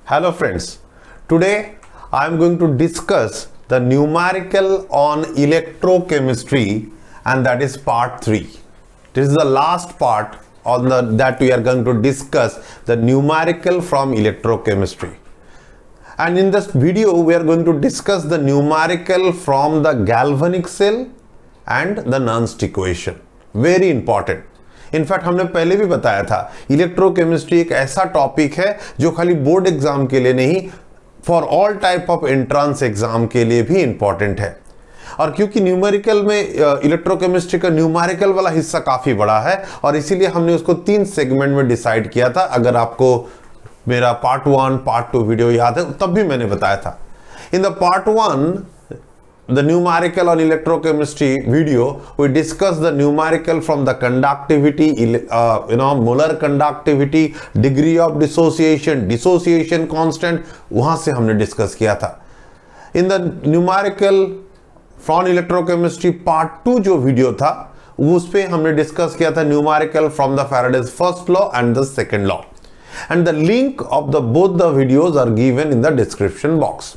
Hello friends, today I am going to discuss the numerical on electrochemistry, and that is part 3. This is the last part on that we are going to discuss the numerical from electrochemistry. And in this video we are going to discuss the numerical from the galvanic cell and the Nernst equation. Very important. In fact हमने पहले भी बताया था electrochemistry एक ऐसा topic है जो खाली बोर्ड एग्जाम के लिए नहीं, for all type of entrance exam के लिए भी इंपॉर्टेंट है। और क्योंकि न्यूमेरिकल में इलेक्ट्रोकेमिस्ट्री का न्यूमेरिकल वाला हिस्सा काफी बड़ा है और इसीलिए हमने उसको 3 सेगमेंट में डिसाइड किया था। अगर आपको मेरा पार्ट 1 पार्ट 2 वीडियो याद है तब भी मैंने बताया था। In the part 1 the numerical on electrochemistry video, we discussed the numerical from the conductivity, molar conductivity, degree of dissociation constant, वहां से हमने डिस्कस किया था। In the numerical from electrochemistry part 2 जो वीडियो था उस पे हमने डिस्कस किया था numerical from the Faraday's first law and the second law, and the link of the both the videos are given in the description box।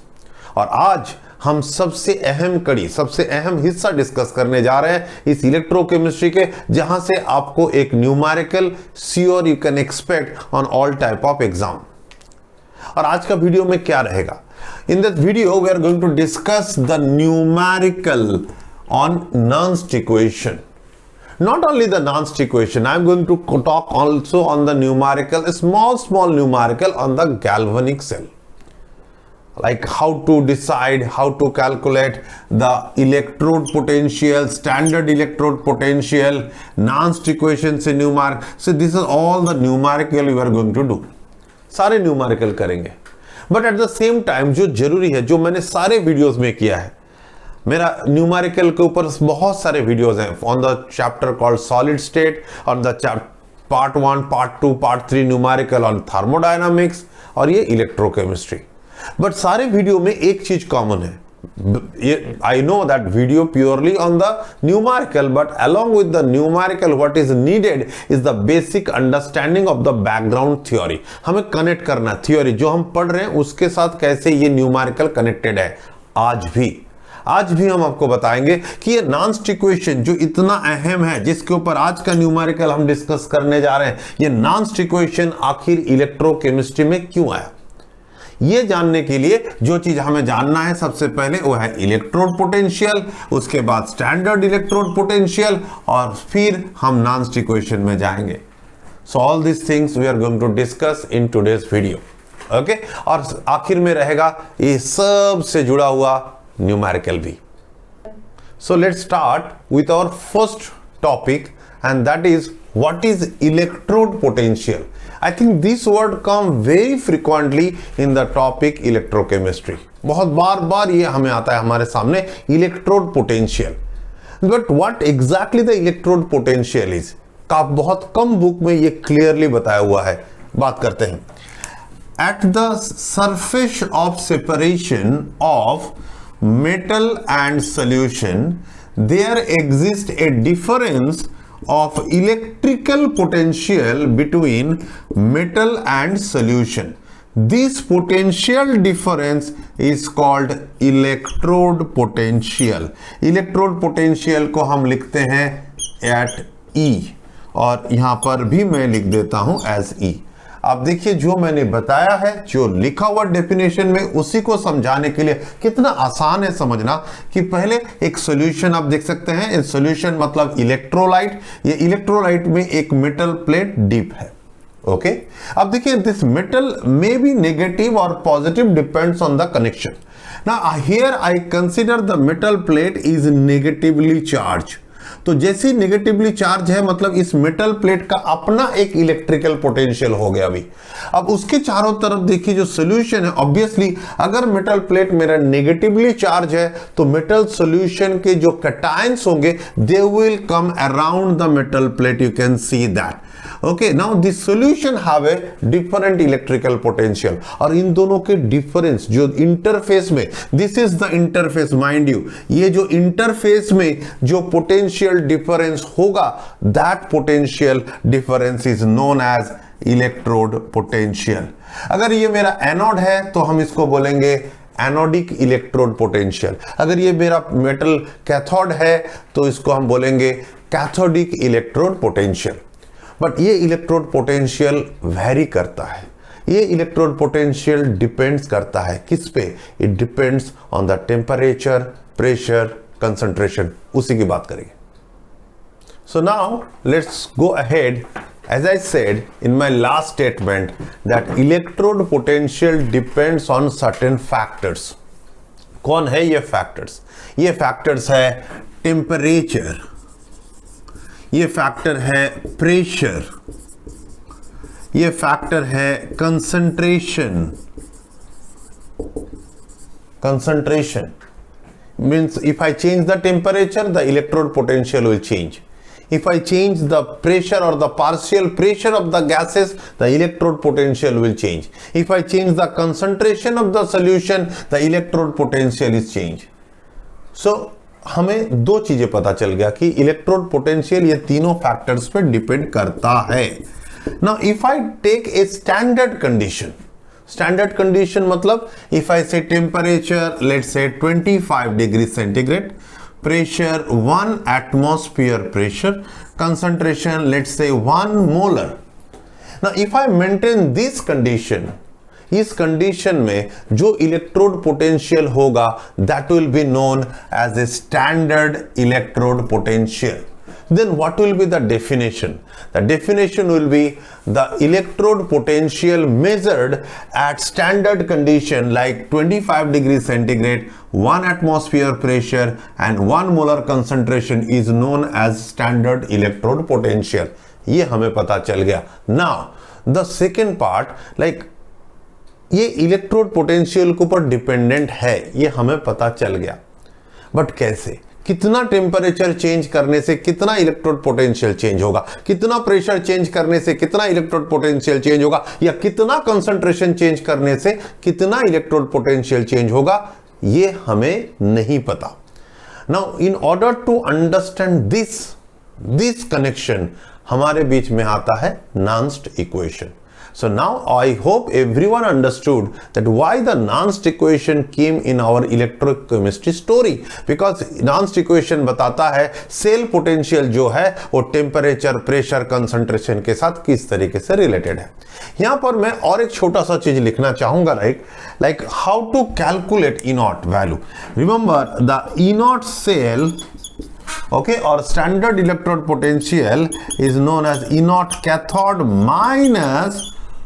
और आज हम सबसे अहम कड़ी, सबसे अहम हिस्सा डिस्कस करने जा रहे हैं इस इलेक्ट्रोकेमिस्ट्री के, जहां से आपको एक numerical sure you can expect on all type of exam. और आज का वीडियो में क्या रहेगा? In this video we are going to discuss the numerical on Nernst equation. Not only the Nernst equation, I am going to talk also on the numerical, small numerical on the galvanic cell. Like how to decide, how to calculate the electrode potential, standard electrode potential, Nernst equation से numerical. So this is all the numerical we are going to do. सारे numerical करेंगे, but at the same time जो जरूरी है, जो मैंने सारे videos में किया है, मेरा न्यूमेरिकल के ऊपर बहुत सारे वीडियोस हैं on the chapter called solid state, on the part 1 part 2 part 3 numerical on thermodynamics और ये इलेक्ट्रोकेमिस्ट्री। बट सारे वीडियो में एक चीज कॉमन है। I know that video purely on the numerical, but along with the numerical what is needed is the basic understanding of the background theory. हमें connect करना theory जो हम पढ़ रहे हैं उसके साथ कैसे ये न्यूमेरिकल कनेक्टेड है। आज भी हम आपको बताएंगे कि ये नर्न्स्ट इक्वेशन जो इतना अहम है, जिसके ऊपर आज का न्यूमेरिकल हम डिस्कस करने जा रहे हैं, ये नर्न्स्ट इक्वेशन आखिर इलेक्ट्रोकेमिस्ट्री में क्यों आया। ये जानने के लिए जो चीज हमें जानना है सबसे पहले वो है इलेक्ट्रोड पोटेंशियल, उसके बाद स्टैंडर्ड इलेक्ट्रोड पोटेंशियल, और फिर हम नर्न्स्ट इक्वेशन में जाएंगे। So all this things we are going to discuss in today's video. Okay, और आखिर में रहेगा ये सब से जुड़ा हुआ न्यूमेरिकल भी। So let's start with our first topic, and that is what is electrode potential. I think this word come very frequently in the topic electrochemistry. बहुत बार ये हमें आता है हमारे सामने electrode potential. But what exactly the electrode potential is? का बहुत कम book में ये clearly बताया हुआ है। बात करते हैं। At the surface of separation of metal and solution, there exists a difference of electrical potential between metal and solution. This potential difference is called electrode potential. Electrode potential को हम लिखते हैं at E, और यहां पर भी मैं लिख देता हूं as E। अब देखिए जो मैंने बताया है, जो लिखा हुआ डेफिनेशन में, उसी को समझाने के लिए कितना आसान है समझना कि पहले एक सॉल्यूशन आप देख सकते हैं। सॉल्यूशन मतलब इलेक्ट्रोलाइट। ये इलेक्ट्रोलाइट में एक मेटल प्लेट डीप है। ओके, अब देखिए this metal may be negative और positive depends on the connection. Now here I consider the metal plate is negatively charge. तो जैसे नेगेटिवली चार्ज है मतलब इस मेटल प्लेट का अपना एक इलेक्ट्रिकल पोटेंशियल हो गया। अभी अब उसके चारों तरफ देखिए जो सॉल्यूशन है, ऑब्वियसली अगर मेटल प्लेट मेरा नेगेटिवली चार्ज है तो मेटल सॉल्यूशन के जो कैटायंस होंगे they will come around the metal plate. You can see that. Okay, now this solution have a different electrical potential, और इन दोनों के डिफरेंस जो इंटरफेस में, this is the interface mind you, ये जो इंटरफेस में जो पोटेंशियल डिफरेंस होगा that potential difference is known as electrode potential. अगर ये मेरा एनोड है तो हम इसको बोलेंगे एनोडिक इलेक्ट्रोड पोटेंशियल। अगर ये मेरा मेटल कैथोड है तो इसको हम बोलेंगे कैथोडिक इलेक्ट्रोड पोटेंशियल। बट ये इलेक्ट्रोड पोटेंशियल वैरी करता है। ये इलेक्ट्रोड पोटेंशियल डिपेंड्स करता है किस पे? It depends on the temperature, pressure, concentration. उसी की बात करेंगे। So now let's go ahead. As I said in my last statement that electrode potential depends on certain factors. कौन है ये factors? ये factors है temperature, ये factor है pressure, ये factor है concentration. Concentration means if I change the temperature, the electrode potential will change. If I change the pressure or the partial pressure of the gases, the electrode potential will change. If I change the concentration of the solution, the electrode potential is change. So हमें दो चीजें पता चल गया कि electrode potential ये तीनों factors पे डिपेंड करता है। Now if I take a standard condition, standard condition मतलब if I say temperature, let's say 25 degrees centigrade, pressure 1 atmosphere pressure, concentration let's say 1 molar. Now if I maintain this condition, इस condition में जो electrode potential होगा that will be known as a standard electrode potential. Then what will be the definition? The definition will be the electrode potential measured at standard condition like 25 degrees centigrade, 1 atmosphere pressure and 1 molar concentration is known as standard electrode potential. ये हमें पता चल गया। Now the second part, like ये electrode potential के ऊपर dependent है, ये हमें पता चल गया। बट कैसे? कितना टेम्परेचर चेंज करने से कितना इलेक्ट्रोड पोटेंशियल चेंज होगा, कितना प्रेशर चेंज करने से कितना इलेक्ट्रोड पोटेंशियल चेंज होगा, या कितना कंसंट्रेशन चेंज करने से कितना इलेक्ट्रोड पोटेंशियल चेंज होगा, ये हमें नहीं पता। Now in order to understand this connection हमारे बीच में आता है Nernst equation. So now I hope everyone understood that why the Nernst equation came in our electrochemistry story, because Nernst equation बताता है सेल पोटेंशियल जो है वो टेम्परेचर, प्रेशर, कंसंट्रेशन के साथ किस तरीके से रिलेटेड है। यहां पर मैं और एक छोटा सा चीज लिखना चाहूंगा, like how to calculate E naught value. Remember the E naught cell, okay, or standard electrode potential is known as E naught cathode minus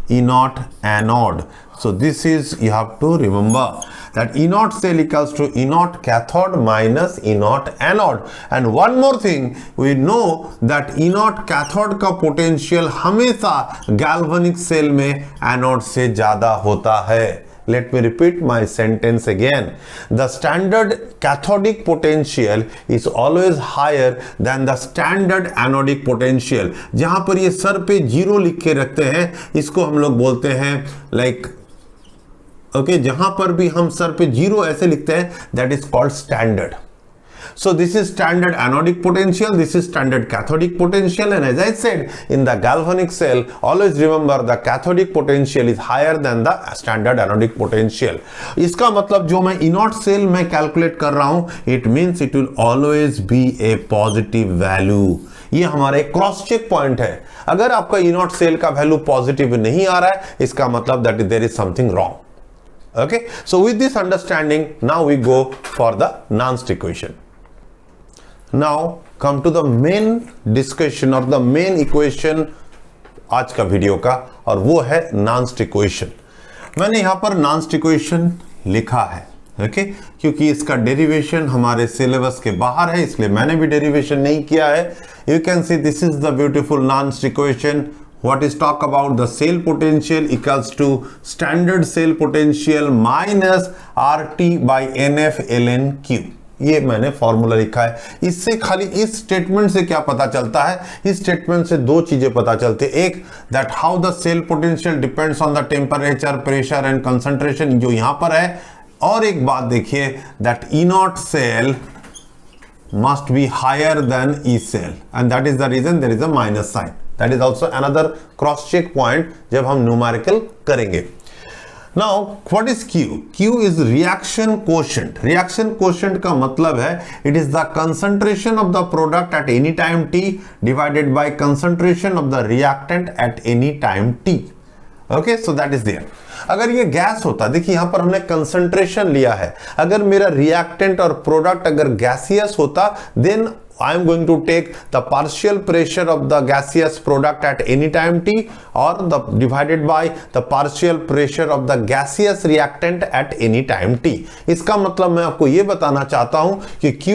E naught anode. So this is, you have to remember that E naught cell equals to E naught cathode minus E naught anode. And one more thing, we know that E naught cathode का potential हमेशा galvanic cell में anode से ज़्यादा होता है। Let me repeat my sentence again. The standard cathodic potential is always higher than the standard anodic potential. जहां पर ये सर पे जीरो लिख के रखते हैं, इसको हम लोग बोलते हैं like, okay, जहां पर भी हम सर पे जीरो ऐसे लिखते हैं, that is called standard. So this is standard anodic potential, this is standard cathodic potential, and as I said in the galvanic cell, always remember the cathodic potential is higher than the standard anodic potential. इसका मतलब जो मैं E naught cell में calculate कर रहा हूं, it means it will always be a positive value. ये हमारा एक क्रॉस चेक पॉइंट है। अगर आपका E naught cell का वैल्यू पॉजिटिव नहीं आ रहा है, इसका मतलब that there is something wrong. Okay, so with this understanding, now we go for the Nernst equation. Now come to the main discussion or the main equation आज का video का, और वो है Nernst equation. मैंने यहाँ पर Nernst equation लिखा है, ओके, क्योंकि इसका डेरिवेशन हमारे सिलेबस के बाहर है, इसलिए मैंने भी डेरिवेशन नहीं किया है। You can see this is the beautiful Nernst equation. What is talk about the cell potential equals to standard cell potential minus RT by NF ln Q. ये मैंने फॉर्मूला लिखा है। इससे खाली इस स्टेटमेंट से क्या पता चलता है? इस स्टेटमेंट से दो चीजें पता चलती है। एक, that how the cell potential depends on the temperature, pressure and concentration, जो यहां पर है। और एक बात देखिए, that E naught cell must be higher than E cell, and that is the reason there is a minus sign. That is also another cross check point जब हम न्यूमेरिकल करेंगे। Now, what is Q? Q is reaction quotient. Reaction quotient का मतलब है it is the concentration of the product at any time t divided by concentration of the reactant at any time t. Okay, so that is there. अगर ये gas होता, देखिए यहां पर हमने कंसंट्रेशन लिया है, अगर मेरा रिएक्टेंट और प्रोडक्ट अगर गैसियस होता, then I am going to take the partial pressure of the gaseous product at any time t or the divided by the partial pressure of the gaseous reactant at any time t. इसका मतलब मैं आपको ये बताना चाहता हूं कि Q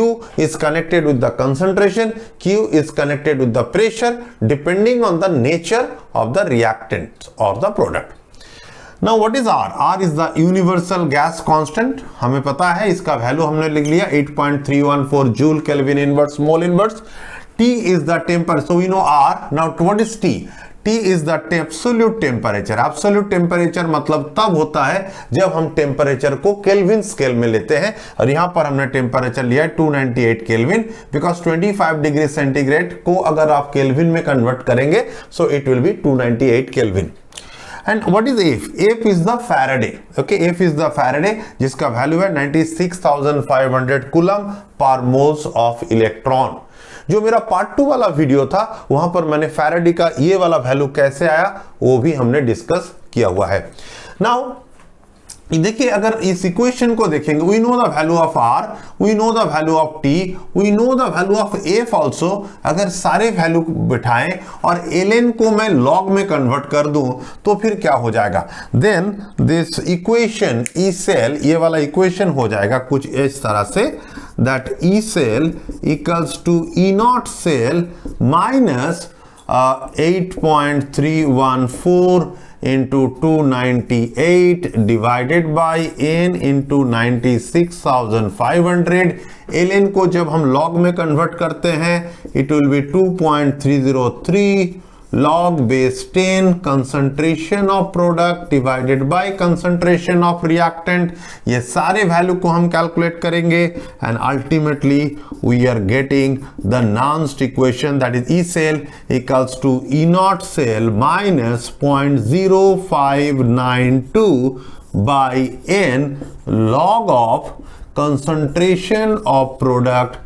is connected with the concentration, Q is connected with the pressure depending on the nature of the reactant or the product. Now what is R? R is the universal gas constant. हमें पता है, इसका value हमने लिख लिया 8.314 joule kelvin inverse mole inverse. T is the temperature, so we know R. Now what is T? T is the absolute temperature. Absolute temperature मतलब तब होता है जब हम टेम्परेचर को केल्विन स्केल में लेते हैं, और यहां पर हमने टेम्परेचर लिया है 298 केल्विन, बिकॉज 25 डिग्री सेंटीग्रेड को अगर आप केल्विन में कन्वर्ट करेंगे so it will B 298 kelvin. And what is F? F is the Faraday. Okay, F is the Faraday जिसका वैल्यू है 96,500 coulomb per moles of electron. जो मेरा पार्ट 2 वाला वीडियो था वहां पर मैंने फैराडे का ये वाला वैल्यू कैसे आया वो भी हमने डिस्कस किया हुआ है. नाउ देखिए, अगर इस इक्वेशन को देखेंगे, we know the value of R, we know the value of T, we know the value of F also. अगर सारे वैल्यू बिठाएं और ln को मैं log में कन्वर्ट कर दूं तो फिर क्या हो जाएगा, then this equation E cell, ये वाला इक्वेशन हो जाएगा कुछ इस तरह से, that E cell equals to E naught cell minus 8.314 into 298 divided by n into 96,500. ln को जब हम log में कन्वर्ट करते हैं it will be 2.303 log base 10 concentration of product divided by concentration of reactant. ये सारे वैल्यू को हम कैलकुलेट करेंगे and ultimately we are getting the Nernst equation, that is E cell equals to E naught cell minus 0.0592 by n log of concentration of product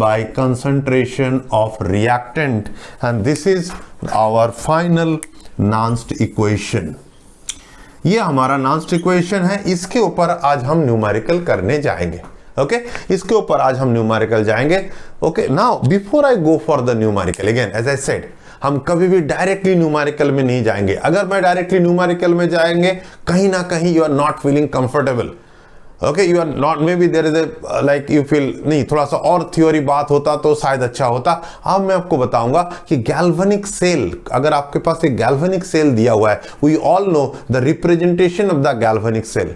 by concentration of reactant, and this is our final Nernst equation. ये हमारा Nernst equation है, इसके ऊपर आज हम numerical करने जाएंगे. Okay, इसके ऊपर आज हम न्यूमेरिकल जाएंगे. Okay, now before I go for the numerical, again as I said, हम कभी भी डायरेक्टली न्यूमेरिकल में नहीं जाएंगे. अगर मैं डायरेक्टली न्यूमेरिकल में जाएंगे, कहीं ना कहीं you are not feeling comfortable. Okay, you are not, maybe there is a like you feel नहीं, थोड़ा सा और थ्योरी बात होता तो शायद अच्छा होता. अब मैं आपको बताऊंगा कि गैल्वेनिक सेल, अगर आपके पास एक गैल्वेनिक सेल दिया हुआ है, we all know the representation of the galvanic cell.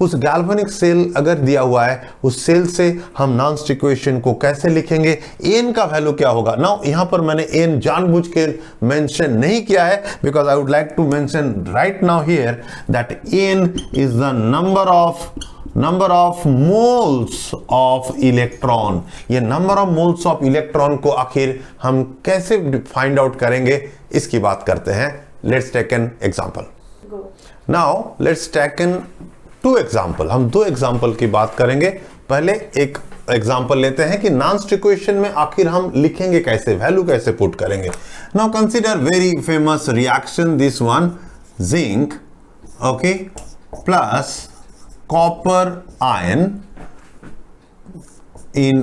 उस गैल्वेनिक सेल अगर दिया हुआ है, उस सेल से हम नर्न्स्ट इक्वेशन को कैसे लिखेंगे, एन का वैल्यू क्या होगा. नाउ यहां पर मैंने एन जानबूझ के मेंशन नहीं किया है, because I would like to mention right now here that N is the number of moles of electron. ये number of moles of electron को आखिर हम कैसे फाइंड आउट करेंगे, इसकी बात करते हैं. Let's take an example. Now let's take an 2 example. हम 2 एग्जांपल की बात करेंगे. पहले एक एग्जांपल लेते हैं कि नर्न्स्ट इक्वेशन में आखिर हम लिखेंगे कैसे, वैल्यू कैसे पुट करेंगे. Now consider very famous reaction, this one, zinc, okay, plus copper ion in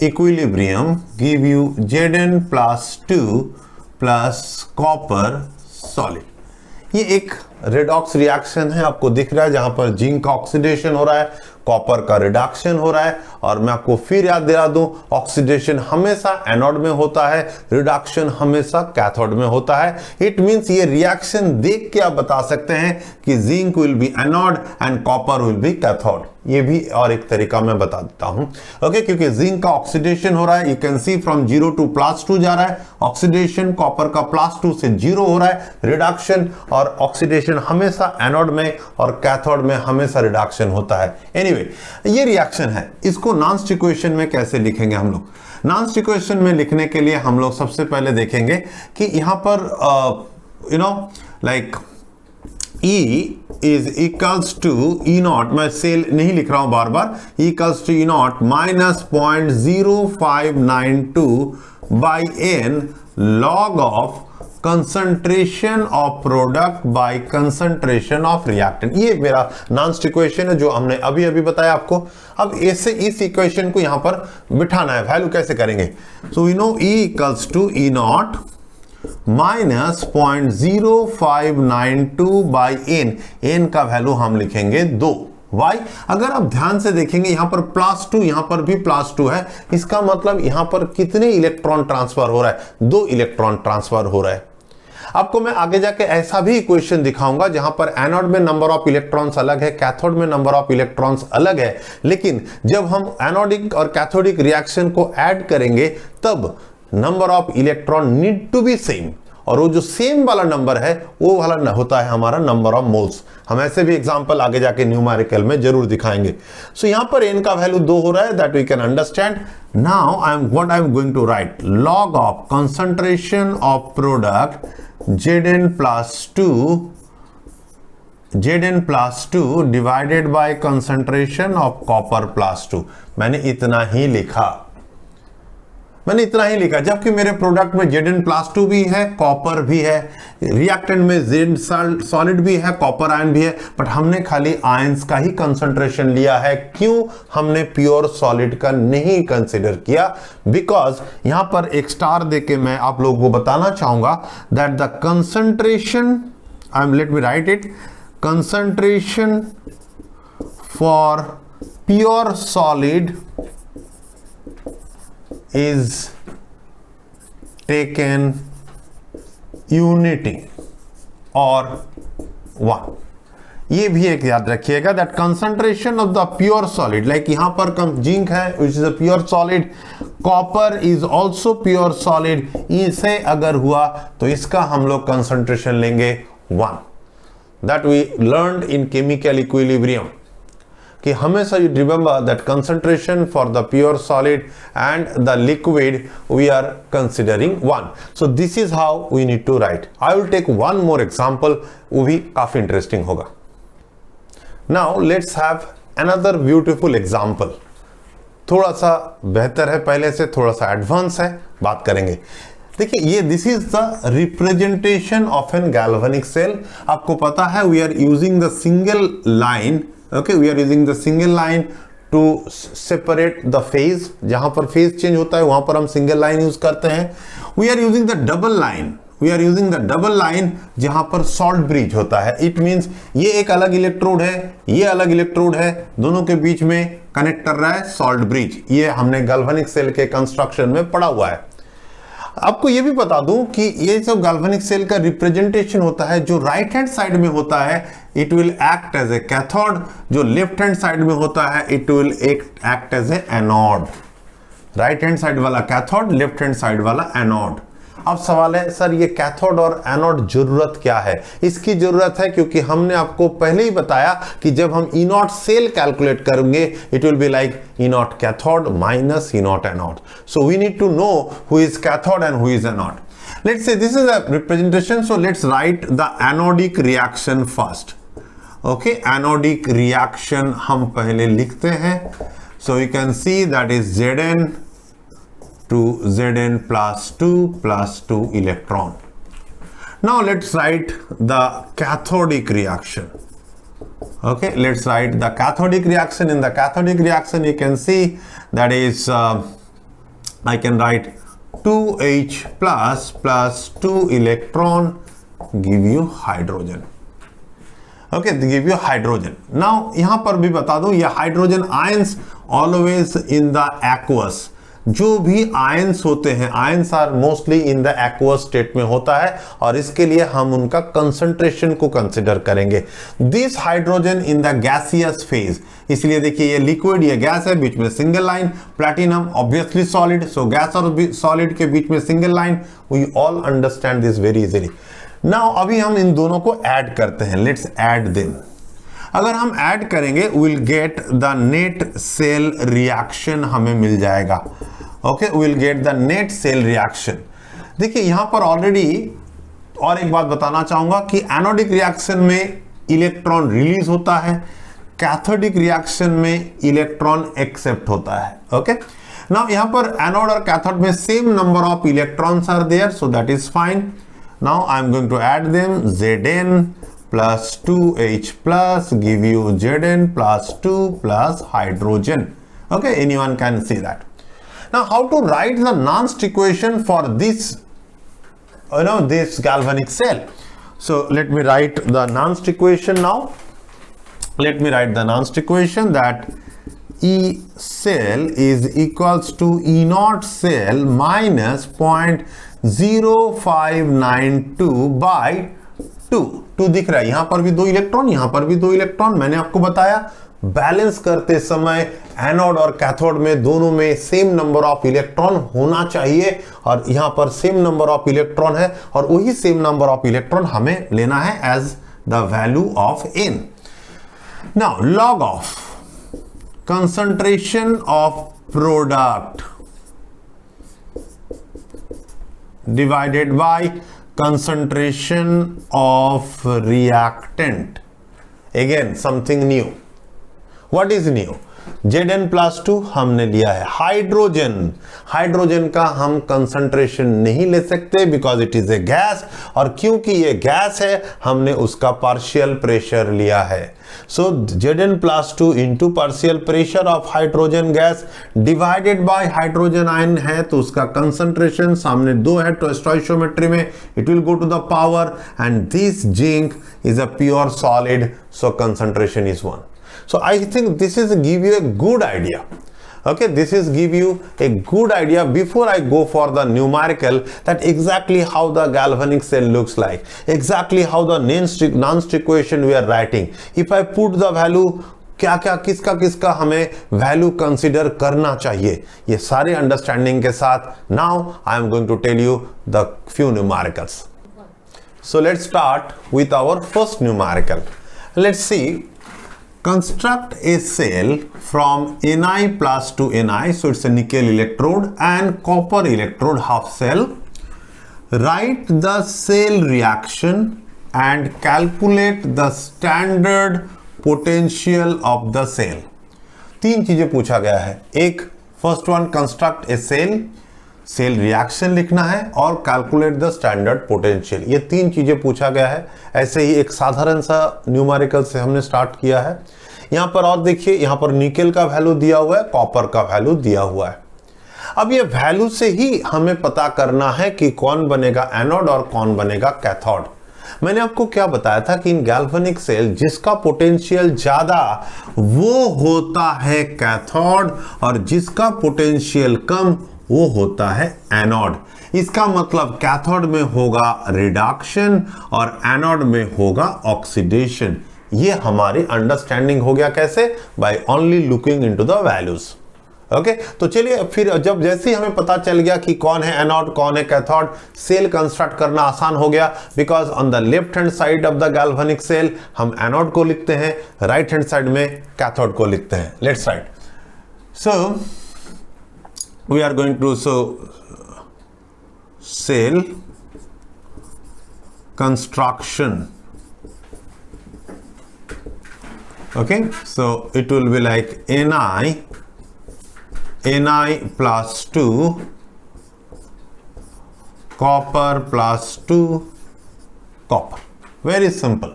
equilibrium give you Zn plus 2 plus copper solid. ये एक रेडॉक्स रिएक्शन है, आपको दिख रहा है, जहां पर जिंक का ऑक्सीडेशन हो रहा है, कॉपर का रिडक्शन हो रहा है. और मैं आपको फिर याद दिला दूं, ऑक्सीडेशन हमेशा एनोड में होता है, रिडक्शन हमेशा कैथोड में होता है. इट मींस ये रिएक्शन देख के आप बता सकते हैं कि zinc will be anode and copper will be cathode. ये भी और एक तरीका मैं बता देता हूं। ओके, क्योंकि जिंक का ऑक्सीडेशन हो रहा है, you can see from 0 to +2 जा रहा है ऑक्सीडेशन, कॉपर का +2 से 0 हो रहा है रिडक्शन, और ऑक्सीडेशन हमेशा एनोड में और कैथोड में हमेशा रिडक्शन होता है। एनीवे, ये रिएक्शन है। इसको नॉन्स्ट इक्वेशन में कैसे लिखेंगे हम लोग? नॉन्स्ट इक्वेशन में लिखने के लिए हम लोग सबसे पहले देखेंगे कि यहां पर like E is equals to E naught, मैं सेल नहीं लिख रहा हूं बार बार, equals to E naught minus 0.0592 by N log of concentration of product by concentration of reactant। ये मेरा नॉन्स्ट इक्वेशन है जो हमने अभी अभी बताया आपको। अब ऐसे इस इक्वेशन को यहां पर बिठाना है, वैल्यू कैसे करेंगे? So we know E equals to E naught minus 0.0592 by n. N का वैल्यू हम लिखेंगे 2। वाई, अगर आप ध्यान से देखेंगे यहां पर +2, यहां पर भी +2 है, इसका मतलब यहां पर कितने इलेक्ट्रॉन ट्रांसफर हो रहा है? 2 इलेक्ट्रॉन ट्रांसफर हो रहा है। आपको मैं आगे जाके ऐसा भी इक्वेशन दिखाऊंगा जहां पर एनोड में नंबर ऑफ इलेक्ट्रॉन्स अलग है, कैथोड में नंबर ऑफ इलेक्ट्रॉन्स अलग है, लेकिन जब हम एनोडिक और कैथोडिक रिएक्शन को ऐड करेंगे तब number of electron need to be same, और वो जो सेम वाला नंबर है वो वाला होता है हमारा नंबर ऑफ मोल्स। हम ऐसे भी एग्जांपल आगे जाके न्यूमेरिकल में जरूर दिखाएंगे। सो यहां पर n का वैल्यू 2 हो रहा है, that we can understand. Now I am going to write log of concentration of product Zn plus 2 divided by concentration of copper +2। मैंने इतना ही लिखा, जबकि मेरे प्रोडक्ट में Zn+2 भी है, कॉपर भी है, रिएक्टेंट में जिंक सॉलिड भी है, कॉपर आयन भी है, बट हमने खाली आयंस का ही कंसंट्रेशन लिया है। क्यों हमने प्योर सॉलिड का नहीं कंसीडर किया? बिकॉज यहां पर एक स्टार देके मैं आप लोगों को बताना चाहूंगा that the concentration, let me right it, concentration for pure solid is taken unity or 1। ये भी एक याद रखिएगा that concentration of the pure solid, like यहां पर जिंक है which is a pure solid, copper is also pure solid, इसे अगर हुआ तो इसका हम लोग कंसंट्रेशन लेंगे 1। That we learn in chemical equilibrium कि हमेशा you remember that concentration for the pure solid and the liquid we are considering 1. So this is how we need to write. I will take one more example, वो भी काफी interesting होगा। Now let's have another beautiful example. थोड़ा सा बेहतर है पहले से, थोड़ा सा एडवांस है, बात करेंगे। देखिए ये this is the representation of an galvanic cell. आपको पता है we are using the single line, okay, we are using the single line to separate the phase। जहां पर phase change होता है वहां पर हम single line यूज करते हैं। we are using the double line जहां पर salt bridge होता है। it means ये एक अलग इलेक्ट्रोड है, ये अलग इलेक्ट्रोड है, दोनों के बीच में कनेक्ट कर रहा है salt bridge। ये हमने गैल्वेनिक सेल के कंस्ट्रक्शन में पढ़ा हुआ है। आपको ये भी बता दूं कि ये सब गैल्वेनिक सेल का रिप्रेजेंटेशन होता है, जो राइट हैंड साइड में होता है it will act as a cathode, जो लेफ्ट हैंड साइड में होता है it will act as a anode. Right hand side वाला कैथोड, लेफ्ट हैंड साइड वाला एनोड। अब सवाल है सर ये कैथोड और एनोड जरूरत क्या है? इसकी जरूरत है क्योंकि हमने आपको पहले ही बताया कि जब हम ई नॉट सेल कैलकुलेट करेंगे it will be like E naught cathode minus E naught anode. So we need to know who is cathode and who is anode. Let's say this is a representation, so let's write the anodic reaction first. Okay, anodic reaction हम पहले लिखते हैं। So you can see that is Zn to Zn plus 2 electron. Now let's write the cathodic reaction. Okay, let's write the cathodic reaction. In the cathodic reaction you can see that is I can write 2H plus 2 electron give you hydrogen. Okay, they give you hydrogen. Now यहाँ पर भी बता दूं ये hydrogen ions always in the aqueous, जो भी ions होते हैं, ions are mostly in the aqueous state में होता है और इसके लिए हम उनका कंसंट्रेशन को कंसिडर करेंगे। This hydrogen in the gaseous phase, इसलिए देखिए ये लिक्विड, ये गैस है, बीच में single line, platinum obviously solid, so gas और सॉलिड के बीच में single line, we all understand this very easily. Now अभी हम इन दोनों को ऐड करते हैं, लेट्स ऐड देम। अगर हम ऐड करेंगे will get the net cell reaction, हमें मिल जाएगा। Okay, will get the net cell reaction. देखिए यहां पर ऑलरेडी और एक बात बताना चाहूंगा कि एनोडिक रिएक्शन में इलेक्ट्रॉन रिलीज होता है, कैथोडिक रिएक्शन में इलेक्ट्रॉन एक्सेप्ट होता है। ओके, नाउ यहां पर एनोड और कैथोड में same number of electrons are there, so that is fine. Now I am going to add them, Zn plus 2H plus give you Zn plus 2 plus hydrogen. Okay, anyone can see that. Now how to write the Nernst equation for this, this galvanic cell? So let me write the Nernst equation now. Let me write the Nernst equation that E cell is equals to E naught cell minus 0.0592 by 2 दिख रहा है, यहां पर भी 2 electron, यहां पर भी 2 electron. मैंने आपको बताया बैलेंस करते समय एनोड और कैथोड में दोनों में सेम नंबर ऑफ इलेक्ट्रॉन होना चाहिए और यहां पर सेम नंबर ऑफ इलेक्ट्रॉन है और वही सेम नंबर ऑफ इलेक्ट्रॉन हमें लेना है as the value of n। Now log of concentration of product divided by concentration of reactant, again something new. What is new? Zn plus 2 हमने लिया है। Hydrogen का हम कंसंट्रेशन नहीं ले सकते because it is a gas, और क्योंकि ये गैस है हमने उसका पार्शियल प्रेशर लिया है। सो Zn plus 2 into partial pressure of hydrogen gas divided by hydrogen ion है, तो उसका कंसंट्रेशन सामने 2 है, तो स्टोइशियोमेट्री में it will go to the power and this zinc is a pure solid, so concentration is 1. So I think this is give you a good idea. Okay, this is give you a good idea before I go for the numerical, that exactly how the galvanic cell looks like, exactly how the Nernst equation we are writing. If I put the value, क्या क्या किसका किसका हमें value consider करना चाहिए, ये सारे understanding के साथ now I am going to tell you the few numericals. So let's start with our first numerical. Let's see. Construct a cell from Ni plus to Ni, so it's a nickel electrode and copper electrode half cell. Write the cell reaction and calculate the standard potential of the cell. 3 चीजें पूछा गया है. एक first one construct a cell reaction लिखना है और calculate the standard potential. ये 3 चीजें पूछा गया है. ऐसे ही एक साधारण सा न्यूमेरिकल से हमने स्टार्ट किया है. यहां पर और देखिए, यहां पर निकेल का वैल्यू दिया हुआ है, कॉपर का वैल्यू दिया हुआ है. अब ये वैल्यू से ही हमें पता करना है कि कौन बनेगा एनोड और कौन बनेगा कैथोड. मैंने आपको क्या बताया था कि इन गैल्वेनिक सेल जिसका पोटेंशियल ज्यादा वो होता है कैथोड और जिसका पोटेंशियल कम वो होता है एनोड. इसका मतलब कैथोड में होगा रिडक्शन और एनोड में होगा ऑक्सीडेशन. ये हमारी अंडरस्टैंडिंग हो गया. कैसे? By only looking into the values. Okay, तो चलिए फिर जब जैसे ही हमें पता चल गया कि कौन है एनोड कौन है कैथोड, सेल कंस्ट्रक्ट करना आसान हो गया. Because on the left hand side of the galvanic cell हम एनोड को लिखते हैं, राइट हैंड साइड में कैथोड को लिखते हैं. Let's write. So we are going to cell construction. Okay, so it will be like Ni plus 2 copper plus 2 copper. Very simple.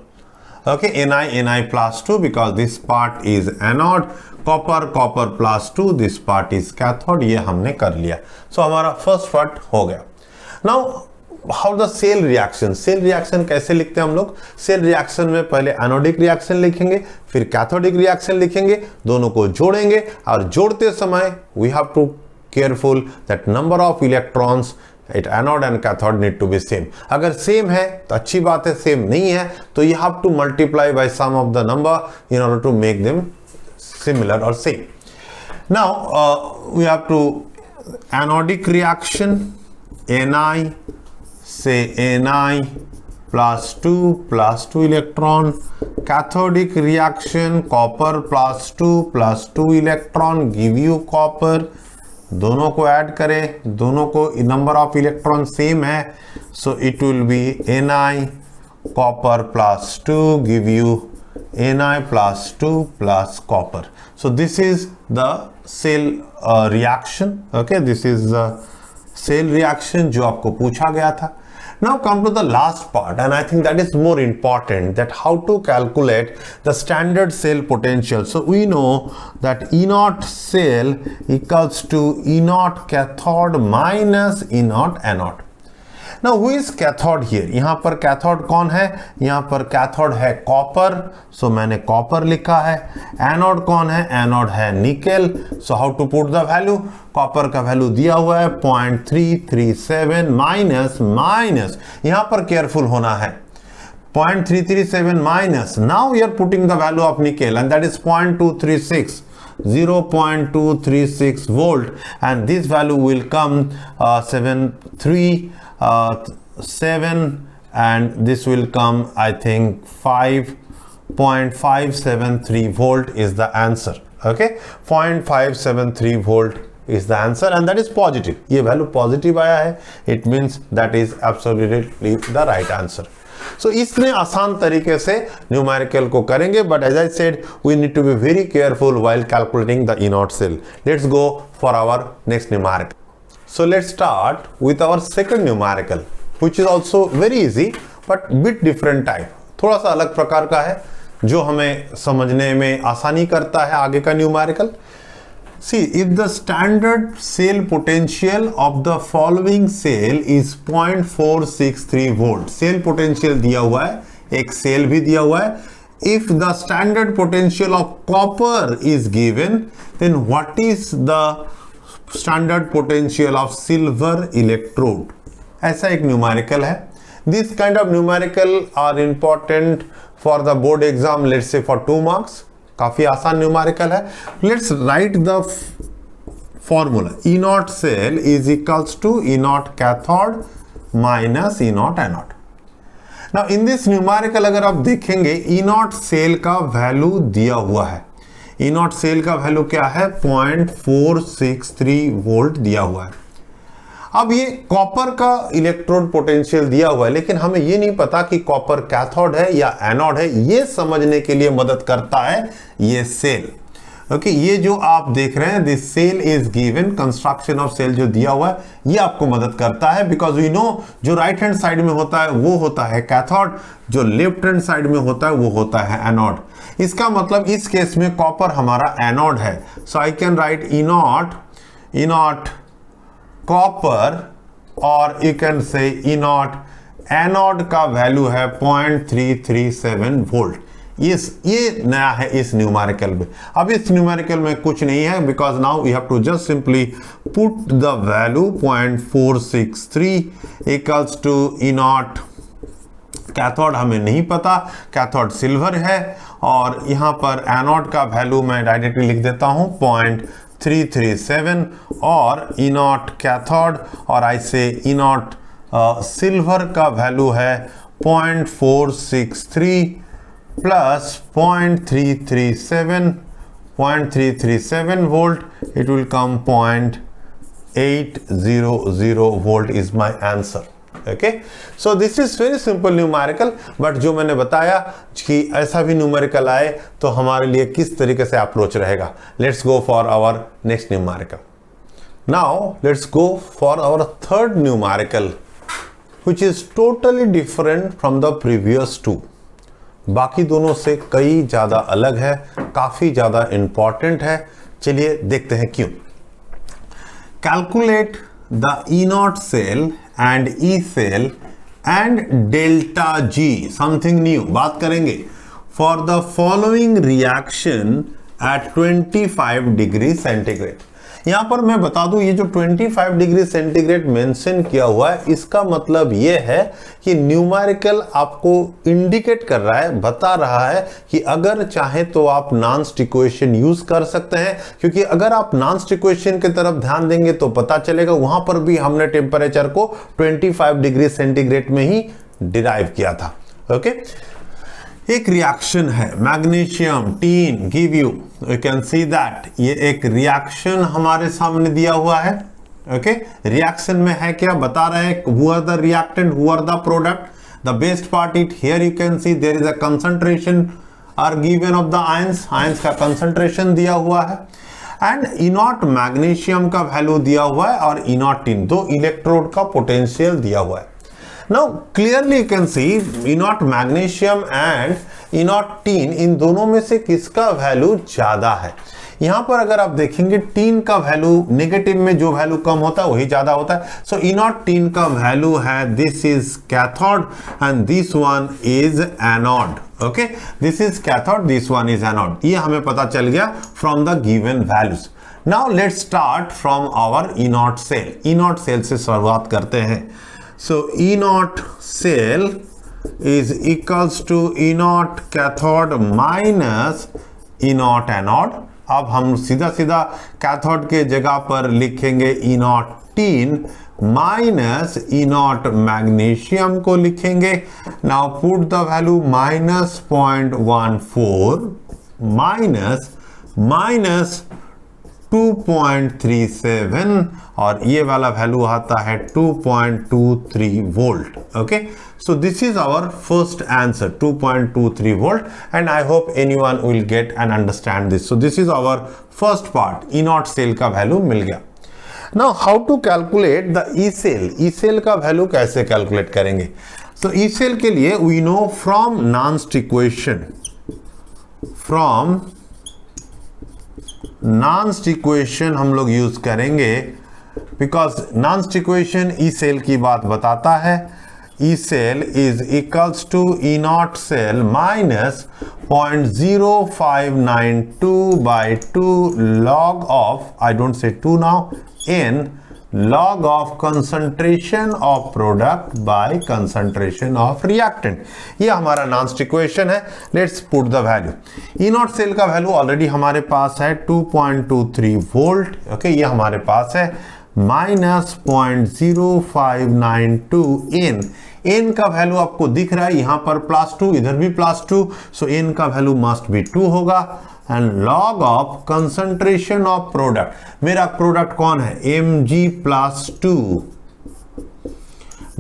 Okay, Ni plus 2 because this part is anode, copper plus 2 this part is cathode. ये हमने कर लिया. So हमारा first part हो गया. Now how the cell reaction कैसे लिखते हैं हम लोग? सेल रिएक्शन में पहले एनोडिक रिएक्शन लिखेंगे, फिर कैथोडिक रिएक्शन लिखेंगे, दोनों को जोड़ेंगे और जोड़ते समय we have to careful that number of electrons at anode and cathode need to be same. अगर सेम है तो अच्छी बात है, सेम नहीं है तो you have to multiply by sum of the number in order to make them similar or same. Now we have to anodic reaction Ni say Ni plus 2 electron, cathodic reaction copper plus 2 electron give you copper. दोनों को add करें, दोनों को number of electron same है, so it will B Ni copper plus 2 give you Ni plus 2 plus copper. So this is the cell reaction. Okay, this is the cell reaction जो आपको पूछा गया था. Now come to the last part, and I think that is more important, that how to calculate the standard cell potential. So we know that E naught cell equals to E naught cathode minus E naught anode. Now who is cathode here? यहाँ पर cathode कौन है? यहाँ पर cathode है copper, so मैंने copper लिखा है. Anode कौन है? Anode है nickel. So how to put the value? Copper का value दिया हुआ है 0.337 minus यहाँ पर careful होना है 0.337 minus. Now we are putting the value of nickel and that is 0.236. 0.236 volt, and this value will come 7 and this will come, I think, 5.573 volt is the answer. Okay, 0.573 volt is the answer, and that is positive. ये value positive आया है, it means that is absolutely the right answer. So इसमें आसान तरीके से numerical को करेंगे, but as I said, we need to be very careful while calculating the E naught cell. Let's go for our next numerical. So let's start with our second numerical, which is also very easy but bit different type. थोड़ा सा अलग प्रकार का है जो हमें समझने में आसानी करता है आगे का numerical. See, if the standard cell potential of the following cell is 0.463 volt, cell potential दिया हुआ है, एक cell भी दिया हुआ है. If the standard potential of copper is given, then what is the standard potential of silver electrode? ऐसा एक numerical है. This kind of numerical are important for the board exam, let's say for 2 marks. काफी आसान numerical है. Let's write the formula. E naught cell is equals to E naught cathode minus E naught anode. Now in this numerical अगर आप देखेंगे E naught cell का value दिया हुआ है. E naught cell का वैल्यू क्या है? 0.463 वोल्ट दिया हुआ है. अब ये कॉपर का इलेक्ट्रोड पोटेंशियल दिया हुआ है, लेकिन हमें ये नहीं पता कि कॉपर कैथोड है या एनोड है. ये समझने के लिए मदद करता है ये सेल. ओके, ये जो आप देख रहे हैं, this cell is given, construction of cell जो दिया हुआ है ये आपको मदद करता है, बिकॉज वी नो जो राइट हैंड साइड में होता है वो होता है कैथोड, जो लेफ्ट हैंड साइड में होता है वो होता है एनोड. इसका मतलब इस केस में कॉपर हमारा एनोड है. So I can write E naught copper, और you can say E naught anode का वैल्यू है 0.337 वोल्ट. ये नया है इस न्यूमेरिकल में. अब इस न्यूमेरिकल में कुछ नहीं है, because now we have to just simply put the value 0.463 equals to E naught cathode हमें नहीं पता, कैथोड सिल्वर है, और यहां पर एनोड का वैल्यू मैं डायरेक्टली लिख देता हूं 0.337 और ई नॉट कैथोड, और ऐसे ई नॉट सिल्वर का वैल्यू है 0.463 plus 0.337 volt, it will come 0.800 volt is my answer. Okay, so this is very simple numerical, but जो मैंने बताया कि ऐसा भी न्यूमेरिकल आए तो हमारे लिए किस तरीके से अप्रोच रहेगा. Let's go for our next numerical. Now let's go for our third numerical, which is totally different from the previous two. बाकी दोनों से कई ज्यादा अलग है, काफी ज्यादा इंपॉर्टेंट है. चलिए देखते हैं क्यों. Calculate the E naught cell and E cell and delta G, something new बात करेंगे, for the following reaction at 25 degree centigrade. यहाँ पर मैं बता दूं, ये जो 25 डिग्री सेंटीग्रेड मेंशन किया हुआ है, इसका मतलब ये है कि न्यूमेरिकल आपको इंडिकेट कर रहा है, बता रहा है कि अगर चाहे तो आप नॉन्स्ट इक्वेशन यूज कर सकते हैं, क्योंकि अगर आप नॉन्स्ट इक्वेशन की तरफ ध्यान देंगे तो पता चलेगा वहां पर भी हमने टेम्परेचर को 25 डिग्री सेंटीग्रेड में ही डिराइव किया था। ओके, एक रिएक्शन है magnesium tin give you can see that, ये एक रिएक्शन हमारे सामने दिया हुआ है। ओके, रिएक्शन में है क्या बता रहे हैं, who are the reactant, who are the product, the best part it here you can see there is a concentration are given of the ions, ions का कंसंट्रेशन दिया हुआ है, एंड इनॉट मैग्नीशियम का वैल्यू दिया हुआ है और E naught tin, दो इलेक्ट्रोड का पोटेंशियल दिया हुआ है। Now clearly you can see E naught magnesium and E naught tin, इन दोनों में से किसका वैल्यू ज्यादा है। यहां पर अगर आप देखेंगे टीन का वैल्यू, नेगेटिव में जो वैल्यू कम होता है वही ज्यादा होता है। सो इनॉट टीन का वैल्यू है, this is cathode and this one is anode. Okay, this is cathode, this one is anode, ये हमें पता चल गया from the given values. Now let's start from our E naught cell. E naught cell से शुरुआत करते हैं। So E naught cell is equals to E naught cathode minus E naught anode। अब हम सीधा सीधा कैथोड के जगह पर लिखेंगे E naught tin minus E naught magnesium को लिखेंगे। Now put the value minus 0.14 minus 2.37 और ये वाला वैल्यू आता है 2.23 volt. Okay, so this is our first answer 2.23 volt, and I hope anyone will get and understand this. So this is our first part, E naught cell का value मिल गया। Now how to calculate the E cell, E cell का value कैसे calculate करेंगे। So E cell के लिए we know from Nernst equation, from Nernst equation हम लोग यूज करेंगे, because Nernst equation E cell की बात बताता है। E cell is equals to E naught cell minus 0.0592 by 2 log of, I don't say 2 now, n log of concentration of product by concentration of reactant। ये हमारा Nernst equation है। Let's put the value. E naught cell का value already हमारे पास है 2.23 volt. Okay, ये हमारे पास है माइनस 0.0592 n। n का वैल्यू आपको दिख रहा है यहाँ पर +2, इधर भी +2, सो n का वैल्यू मस्ट बी 2 होगा। And log of concentration of product, मेरा प्रोडक्ट कौन है, Mg+2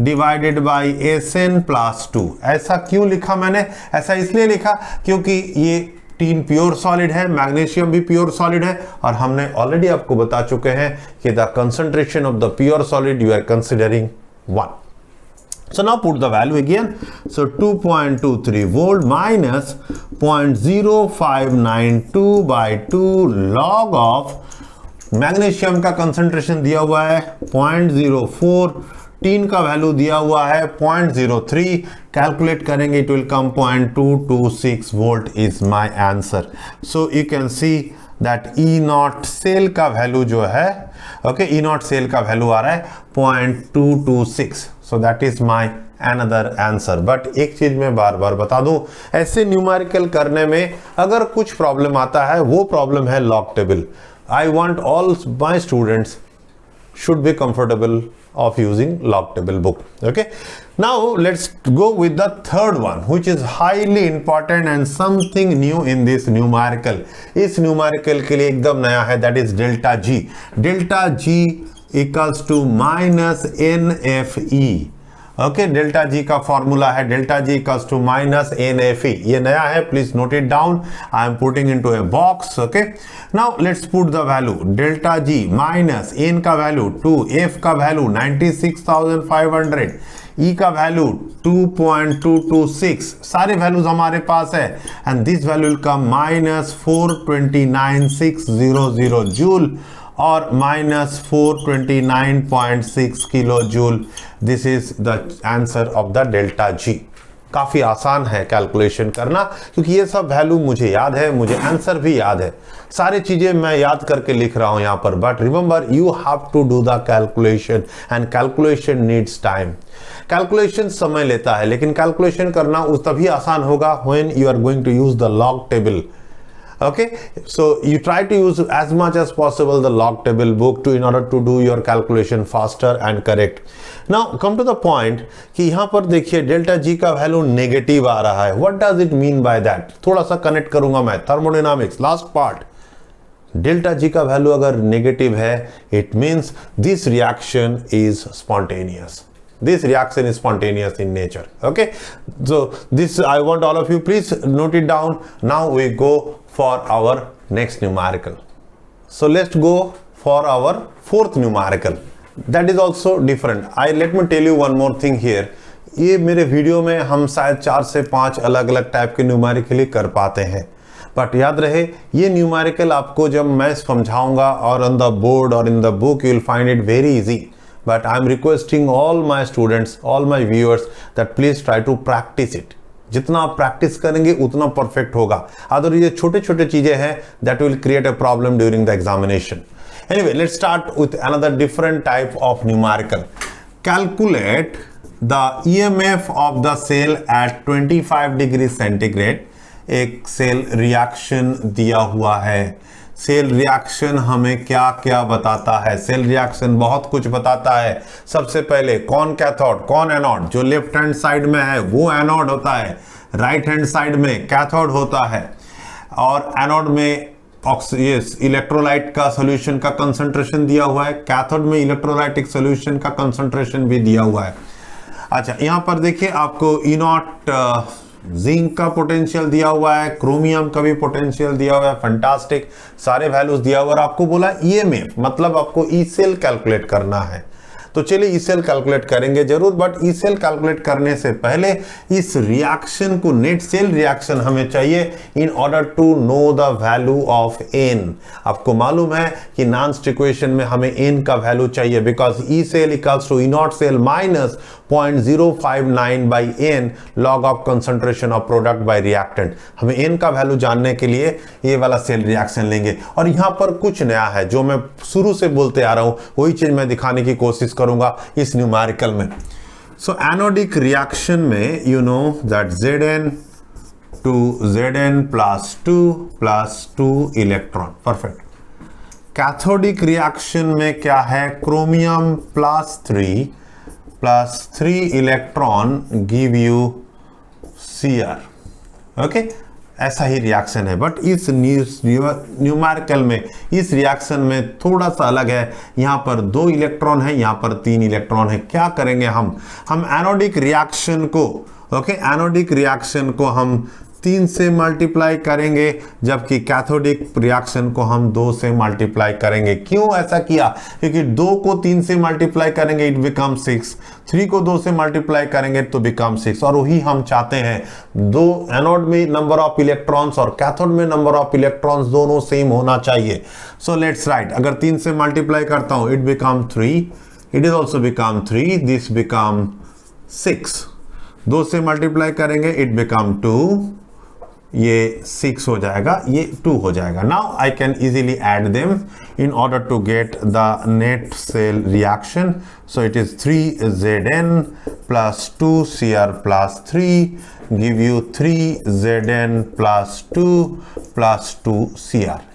डिवाइडेड बाई Sn+2। ऐसा क्यों लिखा मैंने, ऐसा इसलिए लिखा क्योंकि ये टीन प्योर सॉलिड है, मैग्नीशियम भी प्योर सॉलिड है, और हमने ऑलरेडी आपको बता चुके हैं कि the concentration of the pure solid you are considering 1। So now put the value again. So 2.23 volt minus 0.0592 by 2 log of magnesium का कंसंट्रेशन दिया हुआ है 0.04, टीन का वैल्यू दिया हुआ है 0.03, कैलकुलेट करेंगे it will come 0.226 volt is my answer. So you can see that E naught cell का वैल्यू जो है, ओके, ई नॉट सेल का वैल्यू आ रहा है 0.226। So that is my another answer. But एक चीज मैं बार बार बता दूं, ऐसे न्यूमेरिकल करने में अगर कुछ प्रॉब्लम आता है, वो प्रॉब्लम है log table. I want all my students should be comfortable of using log table book. Okay, now let's go with the third one, which is highly important and something new in this numerical। इस numerical के लिए एकदम नया है, that is delta G। delta G equals to minus NFE। Okay, delta G का formula है delta G equals to minus NFE। ये नया है, please note it down, I am putting into a box. Okay, now let's put the value delta G minus n का value 2, f का value 96,500, E का value 2.226, सारे values हमारे पास है, and this value will come minus 429,600 joule और minus 429.6 kilo joule. This is the answer of the delta G. काफ़ी आसान है कैलकुलेशन करना, क्योंकि ये सब वैल्यू मुझे याद है, मुझे आंसर भी याद है, सारी चीज़ें मैं याद करके लिख रहा हूँ यहाँ पर। But remember you have to do the calculation and calculation needs time. Calculation समय लेता है, लेकिन कैलकुलेशन करना उस तभी आसान होगा when you are going to use the log table. Okay, so you try to use as much as possible the log table book to in order to do your calculation faster and correct. Now come to the point कि यहाँ पर देखिए delta G का value negative आ रहा है। What does it mean by that? थोड़ा सा connect करूंगा मैं, thermodynamics last part. Delta G का वैल्यू अगर नेगेटिव है, it means this reaction is spontaneous. This reaction is spontaneous in nature. Okay, so this I want all of you please note it down. Now we go for our next numerical. So let's go for our fourth numerical. That is also different. Let me tell you one more thing here. ये मेरे video में हम शायद 4 से 5 अलग अलग type के numerical कर पाते हैं, बट याद रहे ये न्यूमेरिकल आपको जब मैं समझाऊंगा और ऑन द बोर्ड और in the book you will find it very easy. But I am requesting all my students, all my viewers that please try to practice it. जितना आप प्रैक्टिस करेंगे उतना परफेक्ट होगा. अदर ये छोटे छोटे चीजें हैं that will create a problem during the examination. Anyway, let's start with another different type of numerical. Calculate the EMF of the cell at 25 degree centigrade. एक सेल रिएक्शन दिया हुआ है. सेल रिएक्शन हमें क्या क्या बताता है? सेल रिएक्शन बहुत कुछ बताता है. सबसे पहले कौन कैथोड कौन एनोड? जो लेफ्ट हैंड साइड में है वो एनोड होता है, राइट हैंड साइड में कैथोड होता है. और एनोड में इलेक्ट्रोलाइट का सॉल्यूशन का कंसंट्रेशन दिया हुआ है, कैथोड में इलेक्ट्रोलाइटिक सॉल्यूशन का कंसंट्रेशन भी दिया हुआ है. अच्छा, यहाँ पर देखिए आपको E0 जिंक का पोटेंशियल दिया हुआ है, क्रोमियम का भी पोटेंशियल दिया हुआ है. फैंटास्टिक, सारे वैल्यूज दिया हुआ है. और आपको बोला ईएमएफ, मतलब आपको ई सेल कैलकुलेट करना है. तो चलिए ई सेल कैलकुलेट करेंगे जरूर, बट ई सेल कैलकुलेट करने से पहले इस रिएक्शन को, नेट सेल रिएक्शन हमें चाहिए in order to know the value of N. आपको मालूम है कि नॉन्स्ट इक्वेशन में हमें एन का वैल्यू चाहिए, because E cell equals to E naught cell minus 0.059 by N log of concentration of product by reactant. हमें एन का वैल्यू जानने के लिए ये वाला सेल रिएक्शन लेंगे. और यहां पर कुछ नया है जो मैं शुरू से बोलते आ रहा हूं, वही चीज मैं दिखाने की कोशिश करूंगा इस न्यूमेरिकल में. सो एनोडिक रिएक्शन में you know that Zn to Zn plus 2 electron. Perfect. Cathodic reaction में क्या है? Chromium plus 3 electron give you Cr. Okay, ऐसा ही रिएक्शन है. बट इस न्यूमेरिकल में, इस रिएक्शन में थोड़ा सा अलग है. यहाँ पर 2 इलेक्ट्रॉन है, यहाँ पर 3 इलेक्ट्रॉन है. क्या करेंगे हम एनोडिक रिएक्शन को, एनोडिक रिएक्शन को हम 3 से मल्टीप्लाई करेंगे, जबकि कैथोडिक रिएक्शन को हम 2 से मल्टीप्लाई करेंगे. क्यों ऐसा किया? क्योंकि 2 को 3 से मल्टीप्लाई करेंगे इट बिकम 6, 3 को 2 से मल्टीप्लाई करेंगे तो बिकम 6. और वही हम चाहते हैं. 2 एनोड में नंबर ऑफ इलेक्ट्रॉन्स और कैथोड में नंबर ऑफ इलेक्ट्रॉन्स दोनों सेम होना चाहिए. सो लेट्स राइट, अगर 3 से मल्टीप्लाई करता हूं it become 3, it is also become 3, this become 6. 2 से मल्टीप्लाई करेंगे इट बिकम 2, ये 6 हो जाएगा, ये 2 हो जाएगा. Now I can easily add them in order to get the net cell reaction. So it is 3Zn plus 2Cr plus 3 give you 3Zn plus 2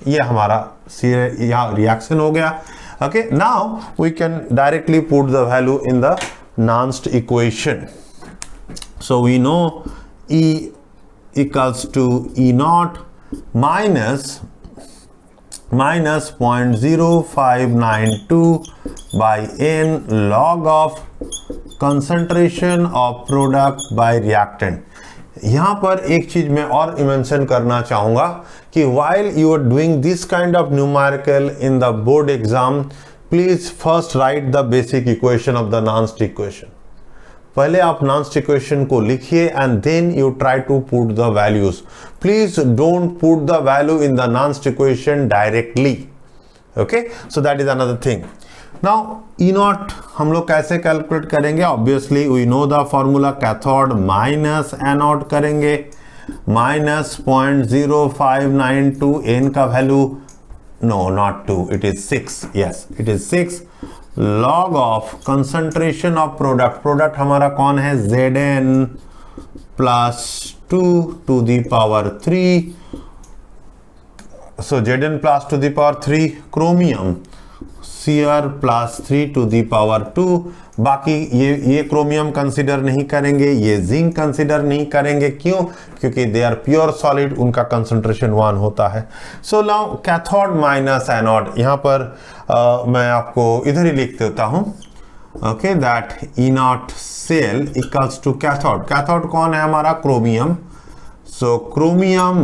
ये हमारा यहाँ रिएक्शन हो गया. Okay, now we can directly put the value in the Nernst equation. So we know E equals to E0 minus 0.0592 by n log of concentration of product by reactant. यहाँ पर एक चीज मैं और मेंशन करना चाहूंगा कि while you are doing this kind of numerical in the board exam, please first write the basic equation of the Nernst equation. पहले आप नॉन्स्ट इक्वेशन को लिखिए and then you try to put the values. Please don't put the value in the Nernst equation directly. Okay, so that is another thing. Now E naught हम लोग कैसे calculate करेंगे? Obviously we know the formula, cathode minus anode करेंगे, minus 0.0592, N का value no not 2, it is 6, yes it is 6 log of concentration of product हमारा कौन है? Zn plus 2 to the power 3, so Zn plus 2 to the power 3, chromium Cr plus 3 to the power 2, बाकी ये chromium consider नहीं करेंगे, ये zinc consider नहीं करेंगे, क्यों? क्योंकि दे आर प्योर सॉलिड, उनका कंसंट्रेशन 1 होता है। So now cathode minus anode, यहाँ पर मैं आपको इधर ही लिख देता हूँ, okay, that E naught cell equals to cathode. Cathode कौन है हमारा? Chromium, so chromium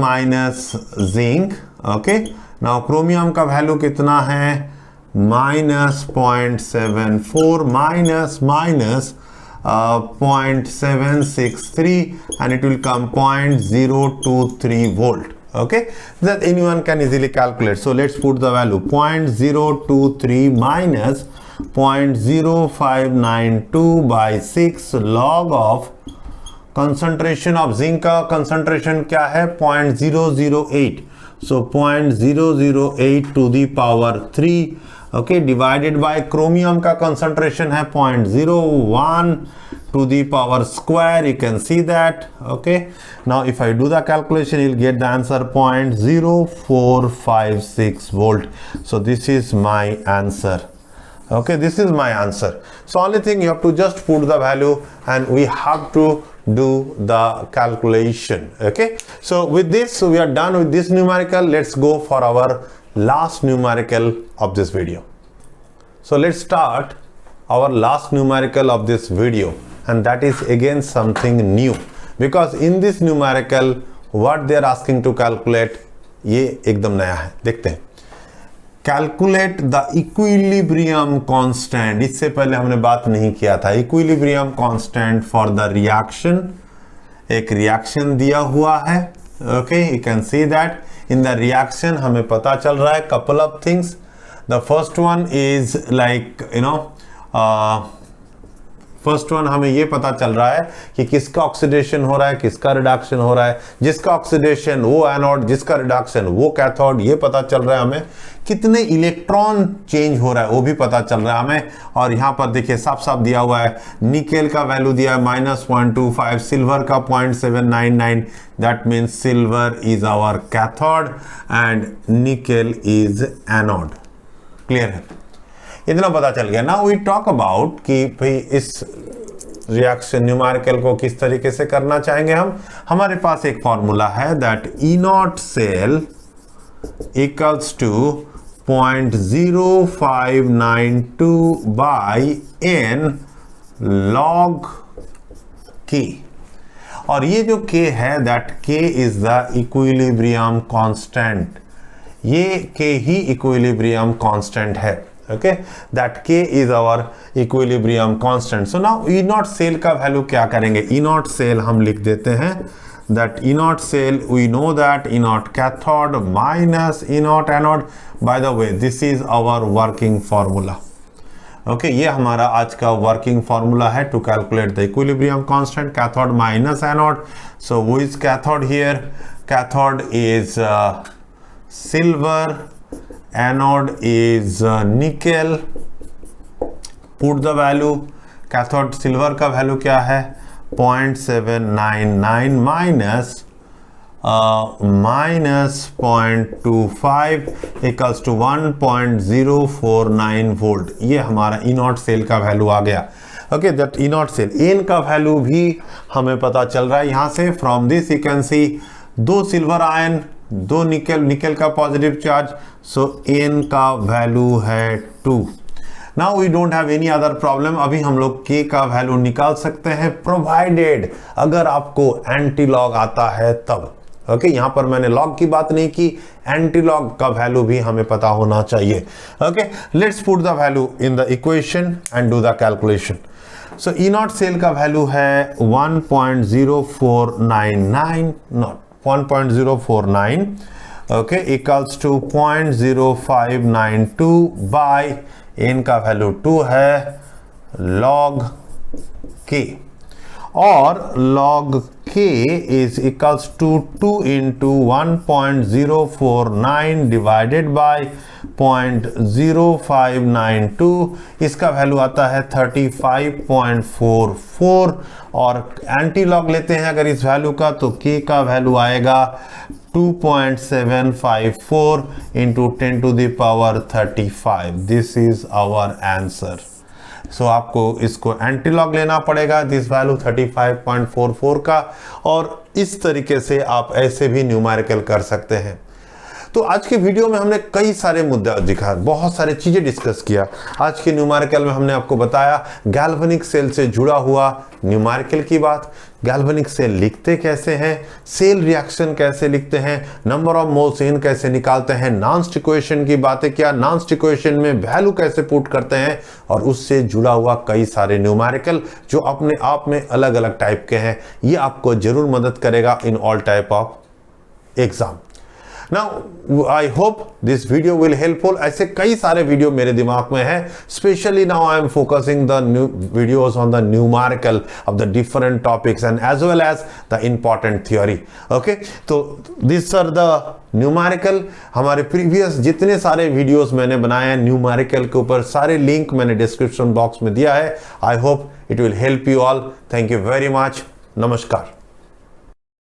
minus zinc, okay. Now chromium का वैल्यू कितना है? Minus 0.74 minus 0.763 and it will come 0.023 volt. Okay, that anyone can easily calculate. So let's put the value 0.023 minus 0.0592 by 6 log of concentration of zinc का concentration क्या है? 0.008. So 0.008 to the power 3, okay, divided by chromium का concentration है 0.01 to the power square, you can see that, okay. Now if I do the calculation, you'll get the answer 0.0456 volt. So this is my answer, okay, this is my answer. So only thing you have to just put the value and we have to do the calculation, okay. So with this, so we are done with this numerical. Let's go for our last numerical of this video. So let's start our last numerical of this video, and that is again something new, because in this numerical what they are asking to calculate ये एकदम नया है। देखते हैं, calculate the equilibrium constant. इससे पहले हमने बात नहीं किया था। Equilibrium constant for the reaction, एक रिएक्शन दिया हुआ है, okay, you can see that in the reaction हमें पता चल रहा है couple of things. The first one is like you know, first one हमें ये पता चल रहा है कि किसका ऑक्सीडेशन हो रहा है, किसका रिडक्शन हो रहा है। जिसका ऑक्सीडेशन वो एनोड, जिसका रिडक्शन वो कैथोड, ये पता चल रहा है हमें। कितने इलेक्ट्रॉन चेंज हो रहा है वो भी पता चल रहा है हमें। और यहाँ पर देखिए साफ साफ दिया हुआ है, निकेल का वैल्यू दिया है -0.25, सिल्वर का 0.799, that means silver is our cathode and nickel is anode. Clear है, इतना पता चल गया। नाउ वी टॉक अबाउट कि भाई इस रिएक्शन न्यूमेरिकल को किस तरीके से करना चाहेंगे हम। हमारे पास एक फॉर्मूला है that E naught cell equals to 0.0592 by n log k, और ये जो k है that k is the equilibrium constant. ये k ही इक्विलिब्रियम कांस्टेंट है, okay, that k is our equilibrium constant. So now E naught cell का value क्या करेंगे? E naught cell हम लिख देते हैं that E naught cell, we know that E naught cathode minus E naught anode. By the way, this is our working formula. Okay, ये हमारा आज का working formula है to calculate the equilibrium constant, cathode minus anode. So who is cathode here? Cathode is silver, anode is nickel. Put the value, cathode silver का value क्या है? 0.799 minus 0.25 equals to 1.049 volt. ये हमारा E naught cell का value आ गया। Okay, that E naught cell, N का value भी हमें पता चल रहा है यहाँ से। From this you can see 2 silver ion, 2 nickel का पॉजिटिव चार्ज, सो एन का वैल्यू है 2। Now we don't have any other problem. अभी हम लोग के का वैल्यू निकाल सकते हैं, प्रोवाइडेड अगर आपको एंटी लॉग आता है तब। ओके, यहाँ पर मैंने लॉग की बात नहीं की, एंटी लॉग का वैल्यू भी हमें पता होना चाहिए। Okay, let's put the value in the equation and do the calculation. So E naught cell का वैल्यू है 1.0499, not 1.049 okay equals to 0.0592 by n का वैल्यू 2 है log k और log k is equals to 2 into 1.049 divided by 0.0592 इसका value आता है 35.44 और anti log लेते हैं अगर इस वैल्यू का तो k का वैल्यू आएगा 2.754 into 10 to the power 35. This is our answer. सो आपको इसको एंटी लॉग लेना पड़ेगा दिस वैल्यू 35.44 का और इस तरीके से आप ऐसे भी न्यूमेरिकल कर सकते हैं। तो आज के वीडियो में हमने कई सारे मुद्दे दिखा, बहुत सारे चीजें डिस्कस किया। आज के न्यूमेरिकल में हमने आपको बताया गैल्वेनिक सेल से जुड़ा हुआ न्यूमेरिकल की बात, गैल्वेनिक सेल लिखते कैसे हैं, सेल रिएक्शन कैसे लिखते हैं, नंबर ऑफ मोल्स इन कैसे निकालते हैं, नॉन्स्ट इक्वेशन की बातें किया, नॉन्स्ट इक्वेशन में वैल्यू कैसे पुट करते हैं और उससे जुड़ा हुआ कई सारे न्यूमेरिकल जो अपने आप में अलग अलग टाइप के हैं। ये आपको जरूर मदद करेगा in all type of exam. Now, I hope this video will helpful. ऐसे कई सारे वीडियो मेरे दिमाग में है, especially now I am focusing the new videos on the numerical of the different topics and as well as the important theory. Okay, तो these are the numerical. हमारे previous जितने सारे वीडियोस मैंने बनाए हैं न्यूमेरिकल के ऊपर, सारे लिंक मैंने डिस्क्रिप्शन बॉक्स में दिया है। I hope it will help you all. Thank you very much. नमस्कार।